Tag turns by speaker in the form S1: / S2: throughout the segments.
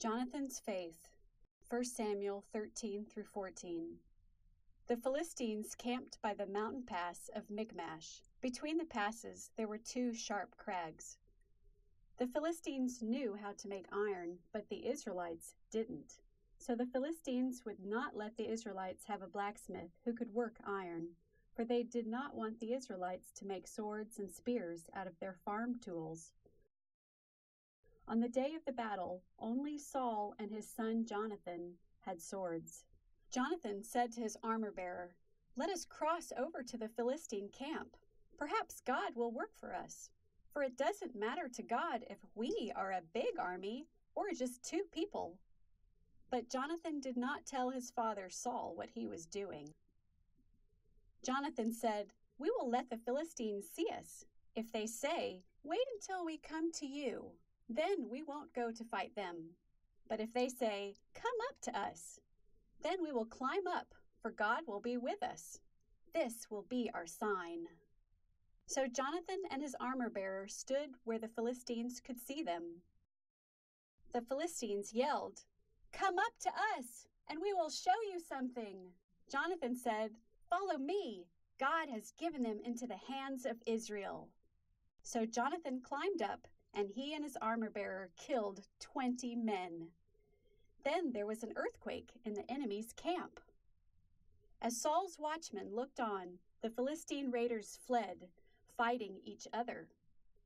S1: Jonathan's faith. 1 Samuel 13 through 14. The Philistines camped by the mountain pass of Michmash. Between the passes there were two sharp crags. The Philistines knew how to make iron, but the Israelites didn't. So the Philistines would not let the Israelites have a blacksmith who could work iron, for they did not want the Israelites to make swords and spears out of their farm tools. On the day of the battle, only Saul and his son Jonathan had swords. Jonathan said to his armor-bearer, "Let us cross over to the Philistine camp. Perhaps God will work for us. For it doesn't matter to God if we are a big army or just two people." But Jonathan did not tell his father Saul what he was doing. Jonathan said, "We will let the Philistines see us. If they say, 'Wait until we come to you,' then we won't go to fight them. But if they say, 'Come up to us,' then we will climb up, for God will be with us. This will be our sign." So Jonathan and his armor-bearer stood where the Philistines could see them. The Philistines yelled, "Come up to us, and we will show you something." Jonathan said, "Follow me. God has given them into the hands of Israel." So Jonathan climbed up, and he and his armor-bearer killed 20 men. Then there was an earthquake in the enemy's camp. As Saul's watchmen looked on, the Philistine raiders fled, fighting each other.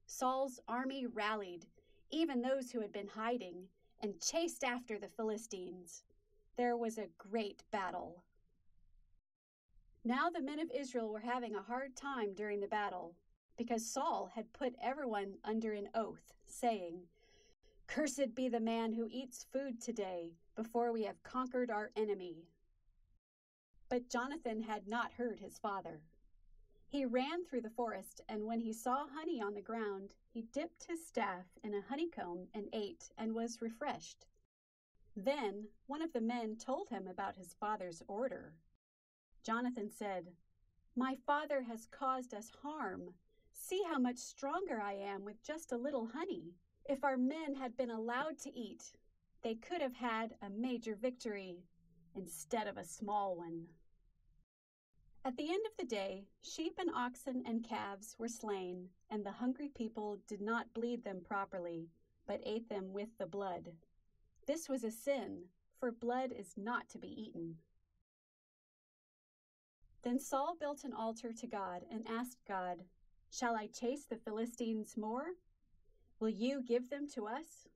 S1: Saul's army rallied, even those who had been hiding, and chased after the Philistines. There was a great battle. Now the men of Israel were having a hard time during the battle, because Saul had put everyone under an oath, saying, "Cursed be the man who eats food today, before we have conquered our enemy." But Jonathan had not heard his father. He ran through the forest, and when he saw honey on the ground, he dipped his staff in a honeycomb and ate, and was refreshed. Then one of the men told him about his father's order. Jonathan said, "My father has caused us harm. See how much stronger I am with just a little honey. If our men had been allowed to eat, they could have had a major victory instead of a small one." At the end of the day, sheep and oxen and calves were slain, and the hungry people did not bleed them properly, but ate them with the blood. This was a sin, for blood is not to be eaten. Then Saul built an altar to God and asked God, "Shall I chase the Philistines more? Will you give them to us?"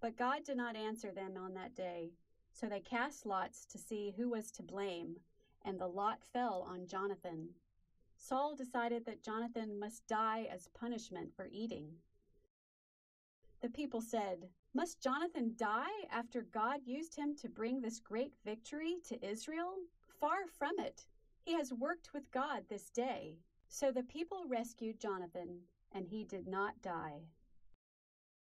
S1: But God did not answer them on that day, so they cast lots to see who was to blame, and the lot fell on Jonathan. Saul decided that Jonathan must die as punishment for eating. The people said, "Must Jonathan die after God used him to bring this great victory to Israel? Far from it. He has worked with God this day." So the people rescued Jonathan, and he did not die.